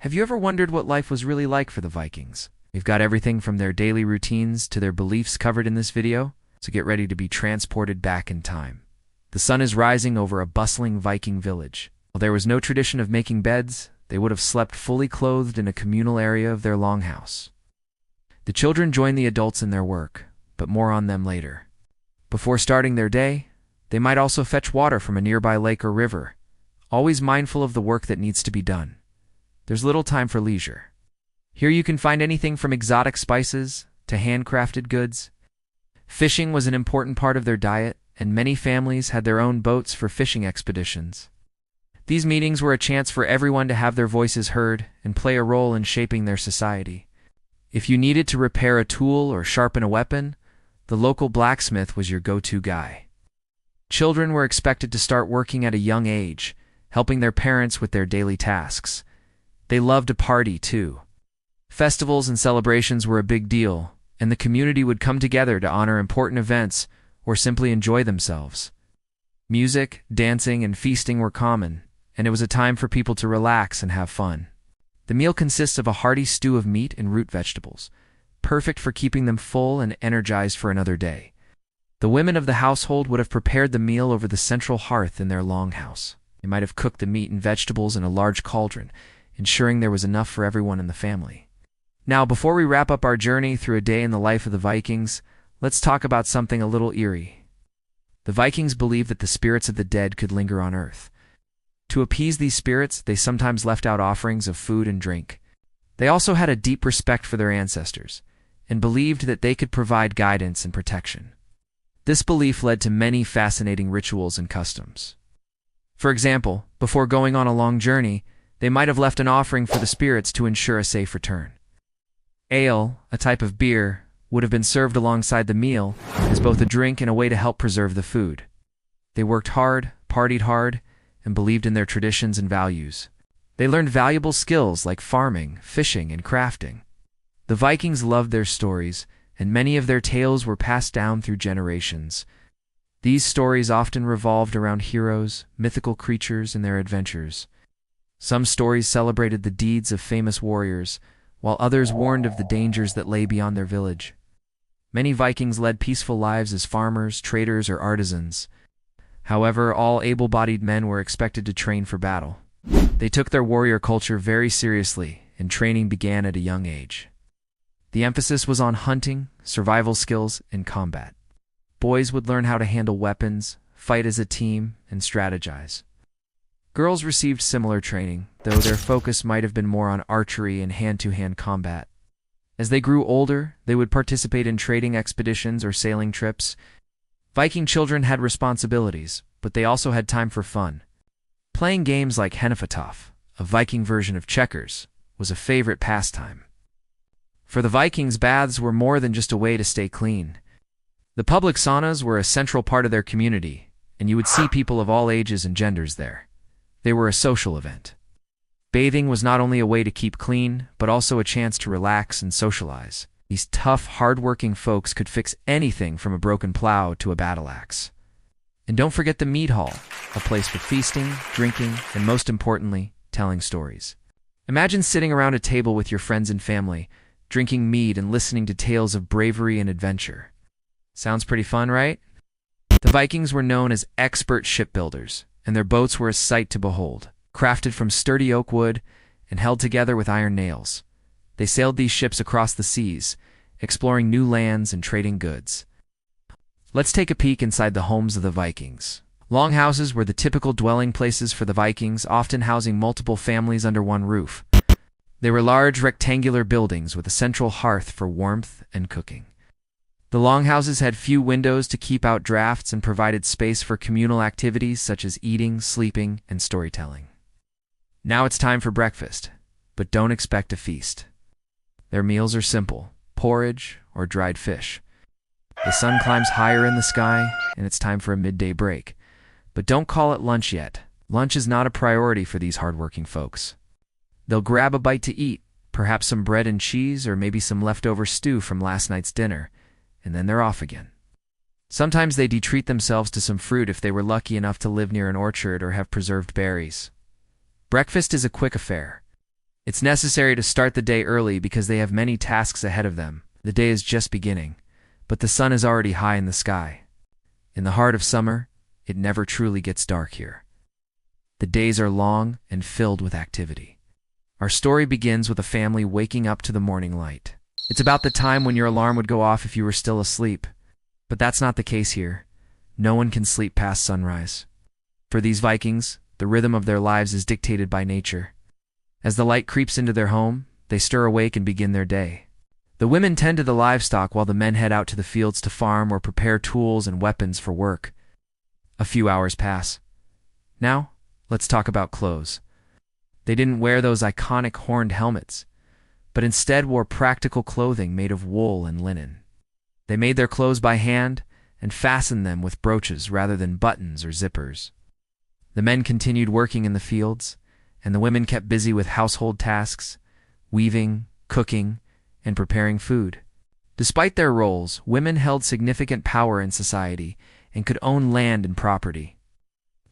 Have you ever wondered what life was really like for the Vikings? We've got everything from their daily routines to their beliefs covered in this video, so get ready to be transported back in time. The sun is rising over a bustling Viking village. While there was no tradition of making beds, they would have slept fully clothed in a communal area of their longhouse. The children join the adults in their work, but more on them later. Before starting their day, they might also fetch water from a nearby lake or river, always mindful of the work that needs to be done. There's little time for leisure. Here you can find anything from exotic spices to handcrafted goods. Fishing was an important part of their diet, and many families had their own boats for fishing expeditions. These meetings were a chance for everyone to have their voices heard and play a role in shaping their society. If you needed to repair a tool or sharpen a weapon, the local blacksmith was your go-to guy. Children were expected to start working at a young age, helping their parents with their daily tasks. They loved to party, too. Festivals and celebrations were a big deal, and the community would come together to honor important events or simply enjoy themselves. Music, dancing, and feasting were common, and it was a time for people to relax and have fun. The meal consists of a hearty stew of meat and root vegetables, perfect for keeping them full and energized for another day. The women of the household would have prepared the meal over the central hearth in their longhouse. They might have cooked the meat and vegetables in a large cauldron, ensuring there was enough for everyone in the family. Now, before we wrap up our journey through a day in the life of the Vikings, let's talk about something a little eerie. The Vikings believed that the spirits of the dead could linger on Earth. To appease these spirits, they sometimes left out offerings of food and drink. They also had a deep respect for their ancestors, and believed that they could provide guidance and protection. This belief led to many fascinating rituals and customs. For example, before going on a long journey, they might have left an offering for the spirits to ensure a safe return. Ale, a type of beer, would have been served alongside the meal as both a drink and a way to help preserve the food. They worked hard, partied hard, and believed in their traditions and values. They learned valuable skills like farming, fishing, and crafting. The Vikings loved their stories, and many of their tales were passed down through generations. These stories often revolved around heroes, mythical creatures, and their adventures. Some stories celebrated the deeds of famous warriors, while others warned of the dangers that lay beyond their village. Many Vikings led peaceful lives as farmers, traders, or artisans. However, all able-bodied men were expected to train for battle. They took their warrior culture very seriously, and training began at a young age. The emphasis was on hunting, survival skills, and combat. Boys would learn how to handle weapons, fight as a team, and strategize. Girls received similar training, though their focus might have been more on archery and hand-to-hand combat. As they grew older, they would participate in trading expeditions or sailing trips. Viking children had responsibilities, but they also had time for fun. Playing games like Hennefataf, a Viking version of checkers, was a favorite pastime. For the Vikings, baths were more than just a way to stay clean. The public saunas were a central part of their community, and you would see people of all ages and genders there. They were a social event. Bathing was not only a way to keep clean, but also a chance to relax and socialize. These tough, hard-working folks could fix anything from a broken plow to a battle axe. And don't forget the mead hall, a place for feasting, drinking, and most importantly, telling stories. Imagine sitting around a table with your friends and family, drinking mead and listening to tales of bravery and adventure. Sounds pretty fun, right? The Vikings were known as expert shipbuilders, and their boats were a sight to behold, crafted from sturdy oak wood and held together with iron nails. They sailed these ships across the seas, exploring new lands and trading goods. Let's take a peek inside the homes of the Vikings. Longhouses were the typical dwelling places for the Vikings, often housing multiple families under one roof. They were large rectangular buildings with a central hearth for warmth and cooking. The longhouses had few windows to keep out drafts and provided space for communal activities such as eating, sleeping, and storytelling. Now it's time for breakfast, but don't expect a feast. Their meals are simple: porridge or dried fish. The sun climbs higher in the sky, and it's time for a midday break. But don't call it lunch yet. Lunch is not a priority for these hardworking folks. They'll grab a bite to eat, perhaps some bread and cheese or maybe some leftover stew from last night's dinner, and then they're off again. Sometimes they treat themselves to some fruit if they were lucky enough to live near an orchard or have preserved berries. Breakfast is a quick affair. It's necessary to start the day early because they have many tasks ahead of them. The day is just beginning, but the sun is already high in the sky. In the heart of summer, it never truly gets dark here. The days are long and filled with activity. Our story begins with a family waking up to the morning light. It's about the time when your alarm would go off if you were still asleep. But that's not the case here. No one can sleep past sunrise. For these Vikings, the rhythm of their lives is dictated by nature. As the light creeps into their home, they stir awake and begin their day. The women tend to the livestock while the men head out to the fields to farm or prepare tools and weapons for work. A few hours pass. Now, let's talk about clothes. They didn't wear those iconic horned helmets, but instead wore practical clothing made of wool and linen. They made their clothes by hand and fastened them with brooches rather than buttons or zippers. The men continued working in the fields, and the women kept busy with household tasks, weaving, cooking, and preparing food. Despite their roles, women held significant power in society and could own land and property.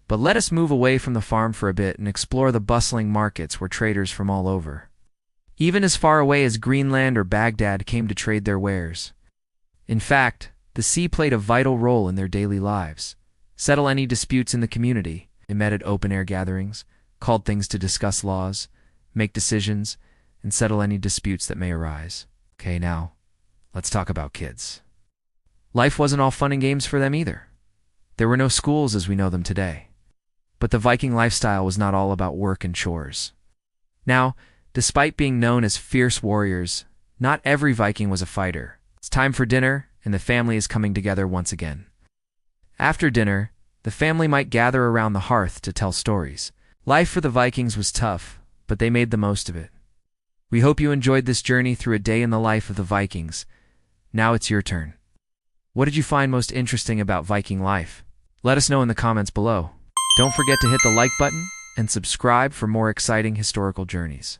But let us move away from the farm for a bit and explore the bustling markets where traders from all over, even as far away as Greenland or Baghdad, came to trade their wares. In fact, the sea played a vital role in their daily lives. Settle any disputes in the community. They met at open-air gatherings, called things to discuss laws, make decisions, and settle any disputes that may arise. Okay, now, let's talk about kids. Life wasn't all fun and games for them either. There were no schools as we know them today. But the Viking lifestyle was not all about work and chores. Now, despite being known as fierce warriors, not every Viking was a fighter. It's time for dinner, and the family is coming together once again. After dinner, the family might gather around the hearth to tell stories. Life for the Vikings was tough, but they made the most of it. We hope you enjoyed this journey through a day in the life of the Vikings. Now it's your turn. What did you find most interesting about Viking life? Let us know in the comments below. Don't forget to hit the like button and subscribe for more exciting historical journeys.